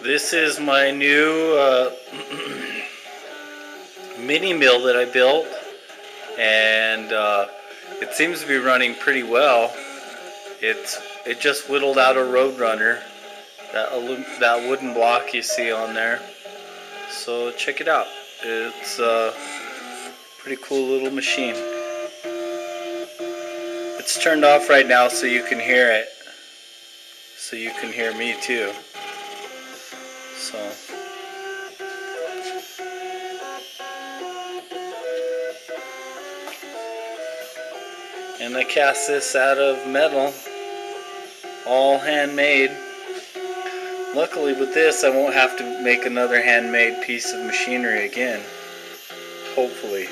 This is my new mini mill that I built, and it seems to be running pretty well. It just whittled out a Roadrunner, that wooden block you see on there. So check it out. It's a pretty cool little machine. It's turned off right now so you can hear it. So you can hear me too. So and I cast this out of metal, all handmade. Luckily with this I won't have to make another handmade piece of machinery again, hopefully.